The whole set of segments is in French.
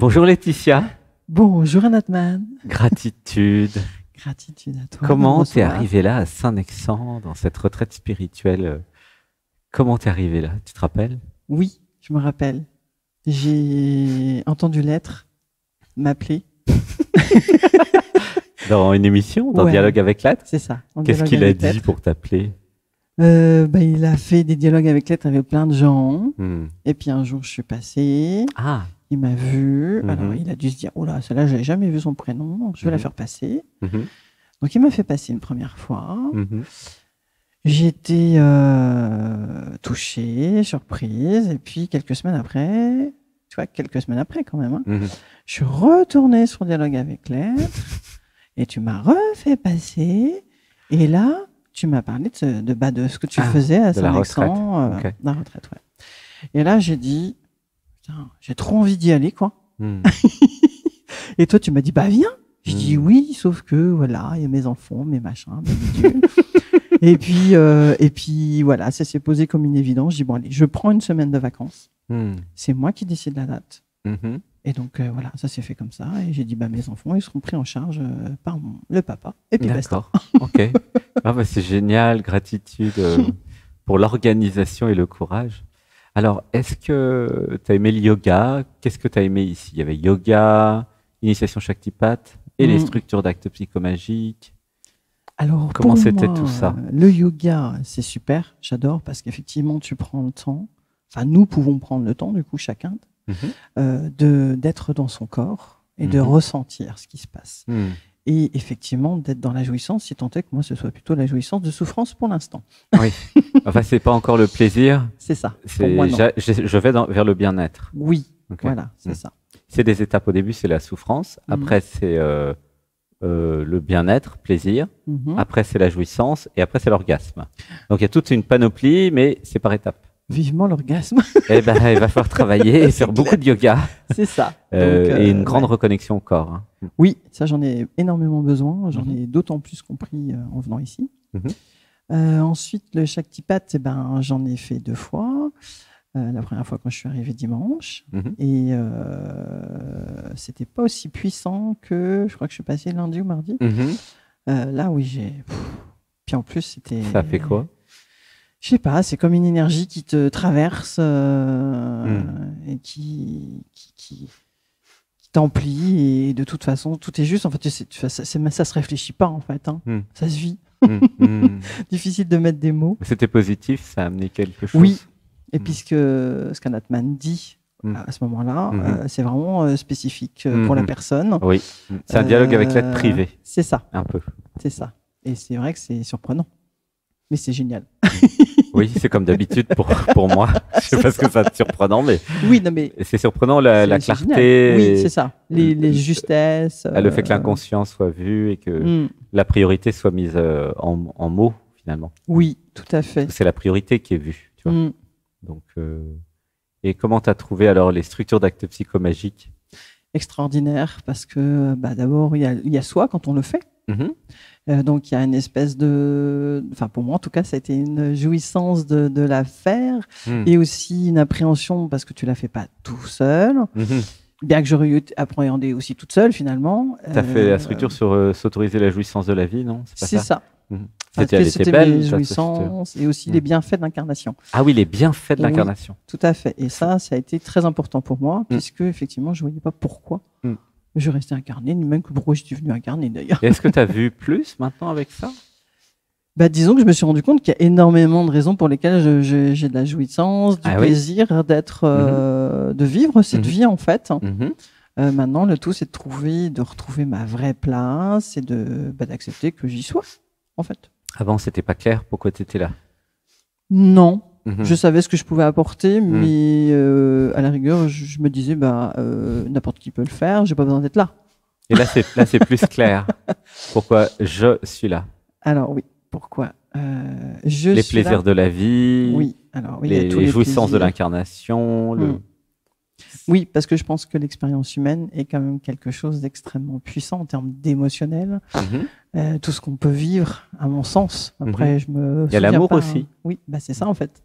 Bonjour Laetitia. Bonjour Anatman. Gratitude. Gratitude à toi. Comment t'es arrivé là à Saint-Nexan, dans cette retraite spirituelle? Comment t'es arrivé là? Tu te rappelles? Oui, je me rappelle. J'ai entendu l'être m'appeler. Dans une émission, dans Ouais. Dialogue avec l'être? C'est ça. en Qu'est-ce dialogue qu'il a avec dit l'être. pour t'appeler? Il a fait des dialogues avec l'être avec plein de gens. Hmm. Et puis un jour, je suis passée. Ah. Il m'a vu. Mhm. Alors, il a dû se dire, oh là, celle-là, j'avais jamais vu son prénom. Je vais la Mhm. faire passer. Mhm. Donc, il m'a fait passer une première fois. Mhm. J'ai été touchée, surprise. Et puis, quelques semaines après quand même, hein, Mhm. je suis retournée sur Dialogue avec l'être et tu m'as refait passer. Et là, tu m'as parlé de ce que tu faisais à de la Saint-Nexan, retraite. Ok. la retraite, ouais. Et là, j'ai dit, putain, j'ai trop envie d'y aller, quoi. Hmm. Et toi, tu m'as dit, bah viens. Je dis Hmm. oui, sauf que voilà, il y a mes enfants, mes machins, mes bidules. et puis voilà, ça s'est posé comme une évidence. Je dis bon allez, je prends une semaine de vacances. Hmm. C'est moi qui décide la date. Mhm. Et donc voilà, ça s'est fait comme ça. Et j'ai dit bah mes enfants, ils seront pris en charge par le papa. Et puis basta. D'accord. Ok. Ah bah, c'est génial. Gratitude pour l'organisation et le courage. Alors, est-ce que tu as aimé le yoga? Qu'est-ce que tu as aimé ici? Il y avait yoga, initiation Shaktipat et les structures d'actes psychomagiques. Alors, Comment pour c'était moi, tout ça? Le yoga, c'est super. J'adore parce qu'effectivement, tu prends le temps. Enfin, nous pouvons prendre le temps, du coup, chacun, d'être dans son corps et de ressentir ce qui se passe. Hmm. Et effectivement, d'être dans la jouissance, si tant est que moi, ce soit plutôt la jouissance de souffrance pour l'instant. Oui. Enfin, c'est pas encore le plaisir. C'est ça. Pour C'est moi, non. je vais vers le bien-être. Oui, Ok. voilà, c'est ça. C'est des étapes. Au début, c'est la souffrance. Après, c'est le bien-être, plaisir. Mhm. Après, c'est la jouissance. Et après, c'est l'orgasme. Donc, il y a toute une panoplie, mais c'est par étapes. Vivement l'orgasme. Eh ben, il va falloir travailler et faire beaucoup de yoga. C'est ça. Et une grande ouais. reconnexion au corps. Hein. Oui, ça, j'en ai énormément besoin. J'en Mhm. ai d'autant plus compris en venant ici. Mhm. Ensuite, le Shaktipat, j'en ai fait 2 fois. La première fois quand je suis arrivée dimanche. Mhm. Et c'était pas aussi puissant que, je crois que je suis passée lundi ou mardi. Mhm. Là, oui, Puis en plus, c'était... Ça fait quoi? Je sais pas, c'est comme une énergie qui te traverse et qui t'emplit. Et de toute façon, tout est juste. En fait, ça se réfléchit pas, en fait. Hein. Ça se vit. Difficile de mettre des mots. C'était positif, ça a amené quelque chose. Oui. Et puisque ce qu'Anatman dit à ce moment-là, c'est vraiment spécifique pour la personne. Oui, c'est un dialogue avec l'être privé. C'est ça. Un peu. C'est ça. Et c'est vrai que c'est surprenant. Mais c'est génial. Oui, c'est comme d'habitude pour moi. Je sais pas ce que ça te surprenant, mais oui, non, mais c'est surprenant la c'est clarté. génial. Oui, c'est ça. Les justesses. Le fait que l'inconscient soit vu et que la priorité soit mise en mots, finalement. Oui, tout à fait. C'est la priorité qui est vue. Tu vois. Donc, et comment tu as trouvé alors les structures d'actes psychomagiques? Extraordinaire, parce que d'abord, il y a soi quand on le fait. Donc il y a une espèce de... Enfin pour moi en tout cas, ça a été une jouissance de la faire et aussi une appréhension parce que tu la fais pas tout seul. Bien que j'aurais eu appréhendé aussi toute seule finalement. Tu as fait la structure sur s'autoriser la jouissance de la vie, non? C'est ça. C'était belle. Les jouissances et aussi les bienfaits de l'incarnation. Ah oui, les bienfaits de l'incarnation. Oui, tout à fait. Et ça a été très important pour moi puisque effectivement je voyais pas pourquoi je restais incarné, ni même que pourquoi je suis venu incarner d'ailleurs. Est-ce que tu as vu plus maintenant avec ça? Disons que je me suis rendu compte qu'il y a énormément de raisons pour lesquelles j'ai de la jouissance, du plaisir d'être, de vivre cette vie en fait. Maintenant, le tout, c'est de retrouver ma vraie place et d'accepter que j'y sois en fait. Avant, c'était pas clair pourquoi tu étais là? Non. Je savais ce que je pouvais apporter, mais à la rigueur, je me disais, n'importe qui peut le faire, j'ai pas besoin d'être là. Et là, c'est plus clair. Pourquoi je suis là? Alors oui, pourquoi les plaisirs de la vie, oui. Alors, oui, les jouissances de l'incarnation. Oui, parce que je pense que l'expérience humaine est quand même quelque chose d'extrêmement puissant en termes d'émotionnel. Tout ce qu'on peut vivre, à mon sens. Après, il y a l'amour aussi. Oui, c'est ça en fait.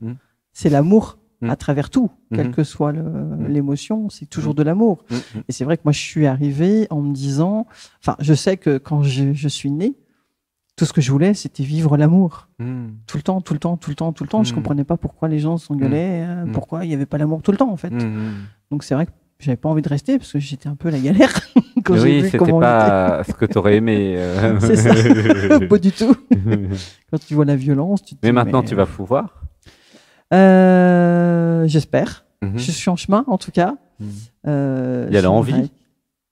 C'est l'amour. à travers tout, quelle que soit l'émotion, c'est toujours de l'amour. Et c'est vrai que moi, je suis arrivée en me disant, enfin, je sais que quand je suis née, tout ce que je voulais, c'était vivre l'amour. Tout le temps, tout le temps, tout le temps, tout le temps. Je comprenais pas pourquoi les gens s'engueulaient, pourquoi il y avait pas l'amour tout le temps, en fait. Donc c'est vrai que j'avais pas envie de rester parce que j'étais un peu la galère. Quand oui, c'était pas ce que tu aurais aimé. C'est ça, pas du tout. Quand tu vois la violence, tu te mais dis, maintenant, tu vas pouvoir. J'espère. Je suis en chemin, en tout cas. Il y a l'envie.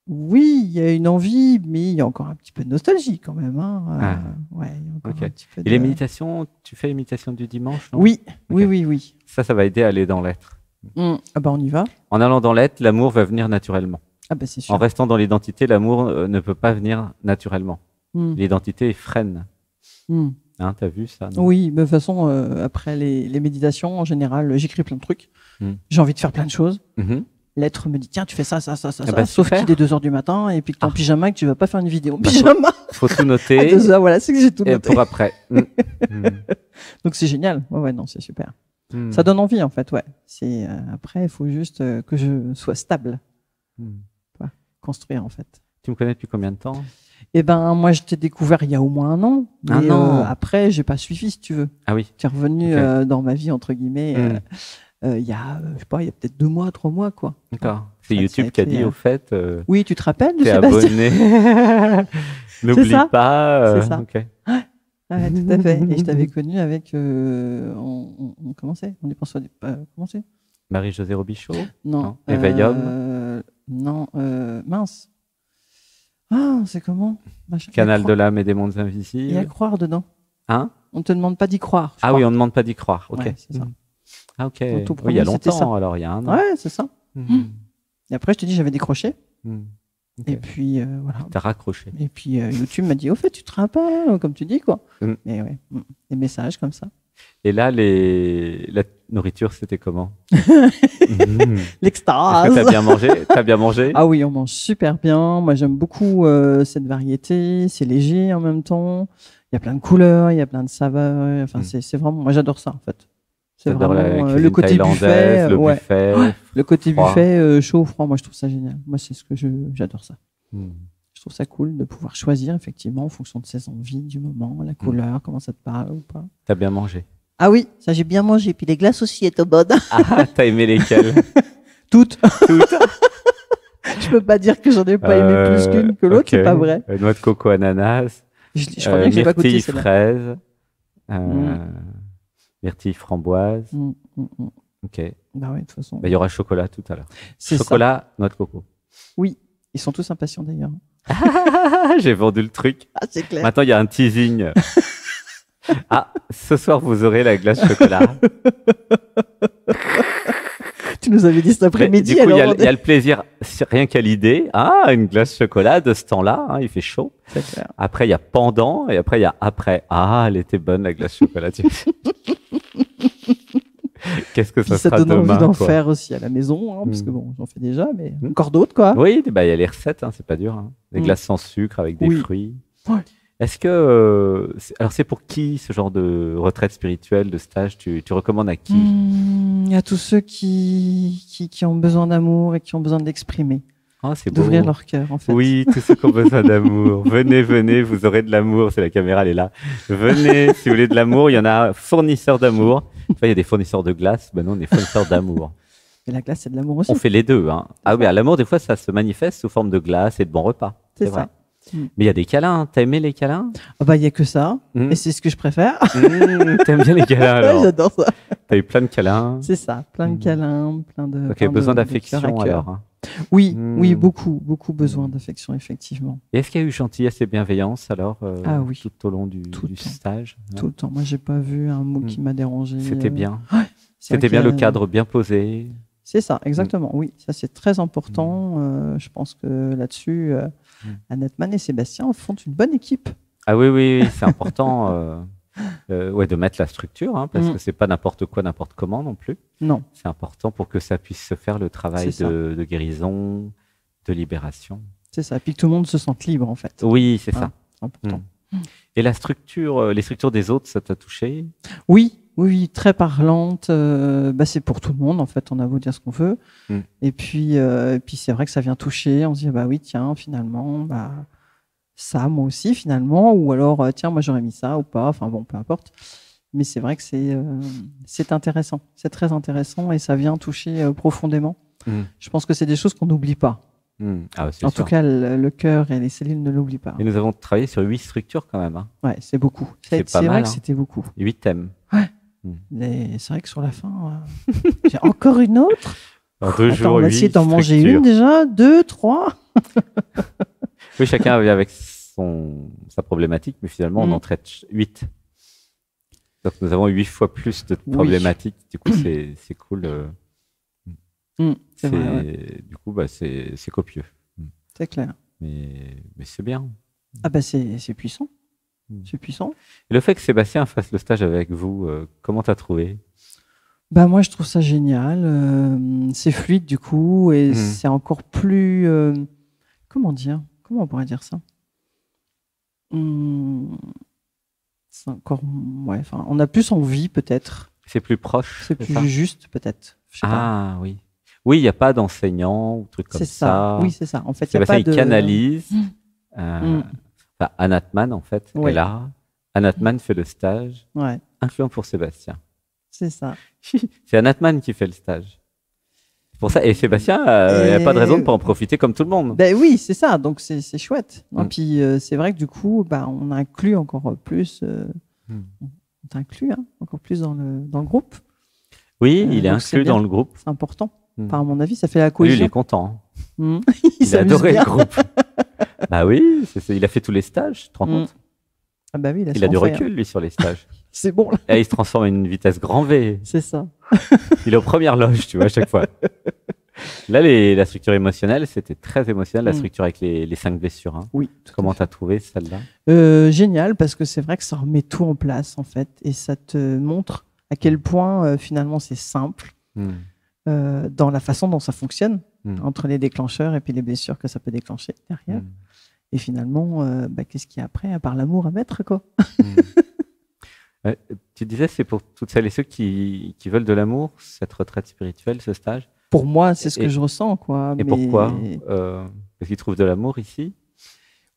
Oui, il y a une envie, mais il y a encore un petit peu de nostalgie quand même. Hein. Ouais, il y a encore un petit peu Et les méditations, tu fais les méditations du dimanche, non? Oui, oui. Ça va aider à aller dans l'être. Ah bah on y va. En allant dans l'être, l'amour va venir naturellement. Ah bah c'est sûr. En restant dans l'identité, l'amour ne peut pas venir naturellement. L'identité freine. Hein, t'as vu ça? Non? Oui, mais de toute façon, après les méditations, en général, j'écris plein de trucs. J'ai envie de faire plein de choses. L'être me dit, tiens, tu fais ça. Bah, sauf qu'il est 2h du matin et puis que t'es en pyjama et que tu vas pas faire une vidéo en pyjama. Faut tout noter. À 2h, voilà, c'est que j'ai tout noté. Et pour après. Donc c'est génial. Ouais, non, c'est super. Ça donne envie, en fait, ouais. Après, il faut juste que je sois stable. Construire, en fait. Tu me connais depuis combien de temps? Eh ben, moi, je t'ai découvert il y a au moins un an. Mais après, j'ai pas suivi, si tu veux. Ah oui. Tu es revenu dans ma vie, entre guillemets, il y a, je sais pas, il y a peut-être 2 mois, 3 mois, quoi. D'accord. C'est YouTube qui a dit, au fait. Oui, tu te rappelles de t'es Sébastien? Abonné. N'oublie pas. C'est ça. Okay. Ouais, tout à fait. Et je t'avais connu avec. On commençait. On est pensé à commencer. Marie-Josée Robichaud? Non. Éveillum? Non. Mince. Ah, c'est comment? Canal de l'âme et des mondes invisibles. Il y a croire dedans. Hein? On ne te demande pas d'y croire. Ah oui, on ne demande pas d'y croire. Ok. Ouais, c'est ça. Ah ok. Oui, il y a longtemps, alors il y a un an. Ouais, c'est ça. Et après, je te dis, j'avais décroché. Okay. Et puis, voilà. T'as raccroché. Et puis, YouTube m'a dit, au fait, tu te rappelles, comme tu dis, quoi. Mais ouais, des messages comme ça. Et là, la nourriture, c'était comment? L'extase. Est-ce que t'as bien mangé? T'as bien mangé? Ah oui, on mange super bien. Moi, j'aime beaucoup cette variété. C'est léger en même temps. Il y a plein de couleurs, il y a plein de saveurs. Enfin, c'est vraiment... Moi, j'adore ça, en fait. C'est vraiment le côté buffet. Le côté buffet chaud ou froid, moi, je trouve ça génial. Moi, c'est ce que j'adore ça. Je trouve ça cool de pouvoir choisir, effectivement, en fonction de ses envies, du moment, la couleur, comment ça te parle ou pas. T'as bien mangé? Ah oui, ça j'ai bien mangé. Puis les glaces aussi étaient bonnes. Ah, t'as aimé lesquelles? Toutes. Je peux pas dire que j'en ai pas aimé plus qu'une que l'autre, c'est pas vrai. Noix de coco, ananas. Je crois bien que j'ai pas goûté celle-là. fraise. Myrtille, framboise. Ok. Bah ouais, de toute façon. Bah, y aura chocolat tout à l'heure. Chocolat, noix de coco. Oui, ils sont tous impatients d'ailleurs. J'ai vendu le truc. Ah, c'est clair. Maintenant, il y a un teasing. Ah, ce soir, vous aurez la glace chocolat. Tu nous avais dit cet après-midi. Du coup, il y a le plaisir, rien qu'à l'idée. Ah, une glace chocolat de ce temps-là, hein, il fait chaud. C'est clair. Après, il y a pendant et après, il y a après. Ah, elle était bonne, la glace chocolat. Qu'est-ce que ça sera demain? Ça donne envie d'en faire aussi à la maison, hein, parce que bon, j'en fais déjà, mais encore d'autres, quoi. Oui, bah, il y a les recettes, hein, c'est pas dur. Hein. Des glaces sans sucre avec des fruits. Ouais. Est-ce que... alors, c'est pour qui, ce genre de retraite spirituelle, de stage? Tu recommandes à qui? Il y a tous ceux qui ont besoin d'amour et qui ont besoin d'exprimer. Ah, c'est d'ouvrir leur cœur, en fait. Oui, tous ceux qui ont besoin d'amour. Venez, vous aurez de l'amour. C'est la caméra, elle est là. Venez, si vous voulez de l'amour. Il y en a fournisseurs d'amour. Enfin, il y a des fournisseurs de glace. Ben non, on est fournisseurs d'amour. Mais la glace, c'est de l'amour aussi. On fait les deux. Hein. Ah oui, l'amour, des fois, ça se manifeste sous forme de glace et de bons repas. C'est ça. Vrai. Mais il y a des câlins. T'as aimé les câlins? Ah bah, il n'y a que ça. Et c'est ce que je préfère. T'aimes bien les câlins, alors? Ouais, j'adore ça. T'as eu plein de câlins? C'est ça, plein de câlins, plein de... Ok, besoin d'affection, alors. Hein. Oui, oui, beaucoup besoin d'affection, effectivement. Et est-ce qu'il y a eu gentillesse et bienveillance, alors, ah, oui. tout au long du stage? Tout le temps. Moi, j'ai pas vu un mot qui m'a dérangé. C'était bien. Ouais, c'était bien le cadre bien posé. C'est ça, exactement. Oui, ça, c'est très important. Je pense que là-dessus, Annette Mann et Sébastien font une bonne équipe. Ah oui, c'est important de mettre la structure, hein, parce que c'est pas n'importe quoi, n'importe comment non plus. Non. C'est important pour que ça puisse se faire, le travail de guérison, de libération. C'est ça, puis que tout le monde se sente libre, en fait. Oui, c'est ça. C'est important. Et la structure, les structures des autres, ça t'a touché? Oui, oui, très parlante. C'est pour tout le monde, en fait. On a beau dire ce qu'on veut. Et puis c'est vrai que ça vient toucher. On se dit, bah oui, tiens, finalement, ça, moi aussi, finalement. Ou alors, tiens, moi, j'aurais mis ça ou pas. Enfin bon, peu importe. Mais c'est vrai que c'est intéressant. C'est très intéressant et ça vient toucher profondément. Je pense que c'est des choses qu'on n'oublie pas. Ah, en tout cas, le cœur et les cellules ne l'oublient pas. Et nous avons travaillé sur 8 structures quand même. Hein. Ouais, c'est beaucoup. C'est pas mal. Vrai que c'était beaucoup. 8 thèmes. Ouais. C'est vrai que sur la fin, j'ai encore une autre. En 2 jours, on va essayer d'en manger une déjà, 2, 3. Oui, chacun avait avec sa problématique, mais finalement, on en traite 8. Donc, nous avons 8 fois plus de problématiques. Du coup, c'est cool. C'est vrai, ouais. Du coup, c'est copieux. C'est clair. Mais c'est bien. Ah c'est puissant. C'est puissant. Et le fait que Sébastien fasse le stage avec vous, comment t'as trouvé ? Moi, je trouve ça génial. C'est fluide du coup et c'est encore plus. Comment on pourrait dire ça ? C'est encore. Ouais. Enfin, on a plus envie peut-être. C'est plus proche. C'est plus juste peut-être. Je sais pas. Oui. Oui, il n'y a pas d'enseignant ou truc comme ça. C'est ça. Oui, c'est ça. En fait, Sébastien, il canalise. Anatman, en fait, est là. Anatman fait le stage. Ouais. Influent pour Sébastien. C'est ça. C'est Anatman qui fait le stage. Pour ça. Et Sébastien, il n'y a pas de raison de ne pas en profiter comme tout le monde. Oui, c'est ça. Donc, c'est chouette. Et puis, c'est vrai que du coup, on inclut encore plus. On t'inclut encore plus dans le groupe. Oui, il est inclus dans le groupe. C'est important. Enfin, à mon avis, ça fait la cohésion. Lui, il est content. Il a adoré le groupe. Oui, il a fait tous les stages, tu te rends compte ? Ah bah oui, il a du recul, lui, sur les stages. C'est bon. Là. Et il se transforme en une vitesse grand V. C'est ça. Il est aux premières loges, tu vois, à chaque fois. Là, la structure émotionnelle, c'était très émotionnel, la structure avec les 5 blessures. Hein. Oui. Comment tu as trouvé celle-là ? Génial, parce que c'est vrai que ça remet tout en place, en fait. Et ça te montre à quel point, finalement, c'est simple dans la façon dont ça fonctionne, entre les déclencheurs et puis les blessures que ça peut déclencher derrière. Et finalement, qu'est-ce qu'il y a après, à part l'amour à mettre, quoi. Tu disais, c'est pour toutes celles et ceux qui veulent de l'amour, cette retraite spirituelle, ce stage ? Pour moi, c'est ce que je ressens, quoi. Et pourquoi ? Parce qu'ils trouvent de l'amour ici ?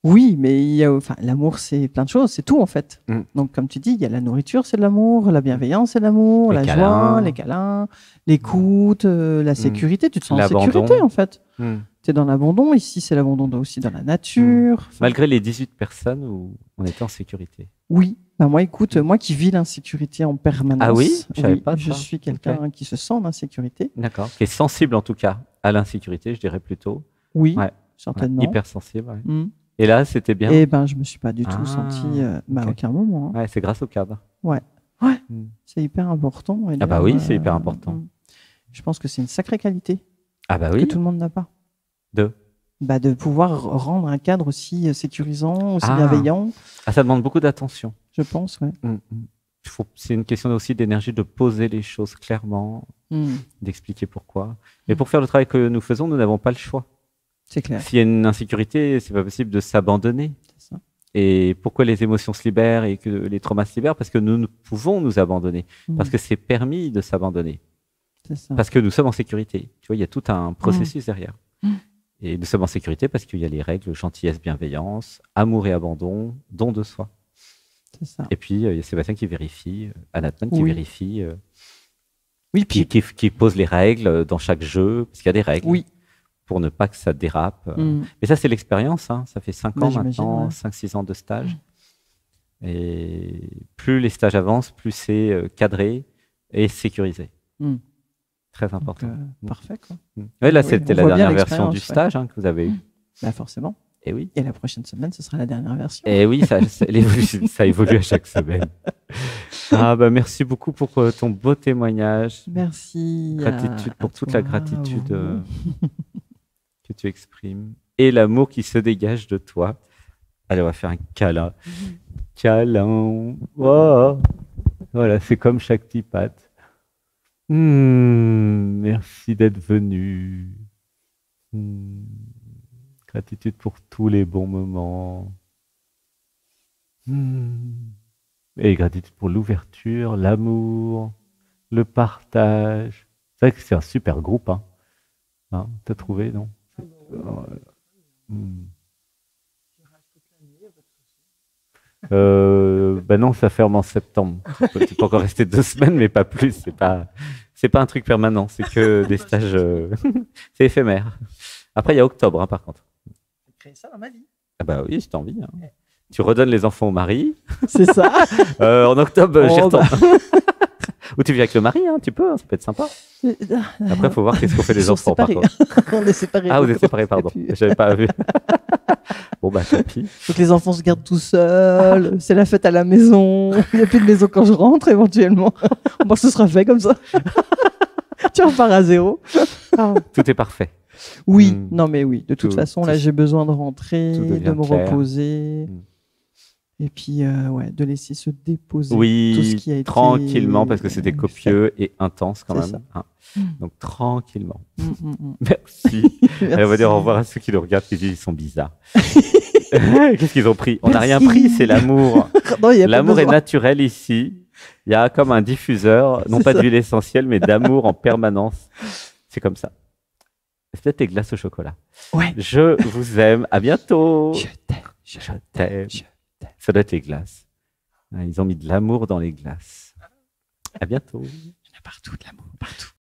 Oui, mais l'amour, c'est plein de choses, c'est tout en fait. Donc, comme tu dis, il y a la nourriture, c'est de l'amour, la bienveillance, c'est de l'amour, la joie, les câlins, l'écoute, la sécurité. Tu te sens en sécurité en fait. Tu es dans l'abandon. Ici, c'est l'abandon aussi dans la nature. Malgré les 18 personnes où on était en sécurité. Oui. Moi, écoute, moi qui vis l'insécurité en permanence. Ah oui ? Je savais pas. Je suis quelqu'un qui se sent en insécurité. D'accord. Qui est sensible en tout cas à l'insécurité, je dirais plutôt. Oui, certainement. Hypersensible. Ouais. Et là, c'était bien ? Je me suis pas du tout sentie à aucun moment. Ouais, c'est grâce au cadre. Ouais. C'est hyper important. Et oui, c'est hyper important. Je pense que c'est une sacrée qualité. Que tout le monde n'a pas. De pouvoir rendre un cadre aussi sécurisant, aussi bienveillant. Ça demande beaucoup d'attention. Je pense, oui. C'est une question aussi d'énergie, de poser les choses clairement, d'expliquer pourquoi. Mais pour faire le travail que nous faisons, nous n'avons pas le choix. C'est clair. S'il y a une insécurité, c'est pas possible de s'abandonner. C'est ça. Et pourquoi les émotions se libèrent et que les traumas se libèrent ? Parce que nous pouvons nous abandonner. Parce que c'est permis de s'abandonner. C'est ça. Parce que nous sommes en sécurité. Tu vois, il y a tout un processus derrière. Et nous sommes en sécurité parce qu'il y a les règles, gentillesse, bienveillance, amour et abandon, don de soi. C'est ça. Et puis, il y a Sébastien qui vérifie, Anatman qui vérifie, qui pose les règles dans chaque jeu, parce qu'il y a des règles, pour ne pas que ça dérape. Mais ça, c'est l'expérience. Hein. Ça fait 5 ans maintenant, 5-6 ans de stage. Et plus les stages avancent, plus c'est cadré et sécurisé. Très important. Donc, parfait, quoi. Là, c'était la dernière version du stage que vous avez eue. Forcément. Et oui. Et la prochaine semaine, ce sera la dernière version. Et oui, ça évolue à chaque semaine. Merci beaucoup pour ton beau témoignage. Merci. Gratitude pour toute la gratitude que tu exprimes et l'amour qui se dégage de toi. Allez, on va faire un câlin. Câlin. Oh. Voilà, c'est comme chaque petit patte. Merci d'être venu. Gratitude pour tous les bons moments. Et gratitude pour l'ouverture, l'amour, le partage. C'est vrai que c'est un super groupe. Hein, t'as trouvé, non? Ben non, ça ferme en septembre. Tu peux encore rester 2 semaines, mais pas plus. C'est pas un truc permanent. C'est que des stages. C'est éphémère. Après, il y a octobre, par contre. J'ai créé ça dans ma vie. Ah bah oui, si t'as envie. Tu redonnes les enfants au mari. C'est ça. En octobre, j'y retourne. Ou tu viens avec le mari, tu peux, ça peut être sympa. Après, il faut voir qu'est-ce qu'on fait des enfants, par contre. On est séparés. Ah, vous êtes séparés, pardon. J'avais pas vu. Bon, bah, tant pis. Donc les enfants se gardent tout seuls, c'est la fête à la maison, il n'y a plus de maison quand je rentre, éventuellement. Bon, ce sera fait comme ça. Tu repars à zéro. Tout est parfait. Oui, non mais oui, de toute façon, là, j'ai besoin de rentrer, de me reposer. Et puis, de laisser se déposer tout ce qui a été tranquillement, parce que c'était copieux et intense quand même. Donc, tranquillement. Merci. Elle va dire au revoir à ceux qui le regardent, qui disent qu'ils sont bizarres. Qu'est-ce qu'ils ont pris? On n'a rien pris, c'est l'amour. L'amour est naturel ici. Il y a comme un diffuseur, non pas d'huile essentielle, mais d'amour en permanence. C'est comme ça. C'est peut-être les glaces au chocolat. Ouais. Je vous aime. À bientôt. Je t'aime. Je t'aime. Ça doit être les glaces. Ils ont mis de l'amour dans les glaces. À bientôt. Il y en a partout, de l'amour, partout.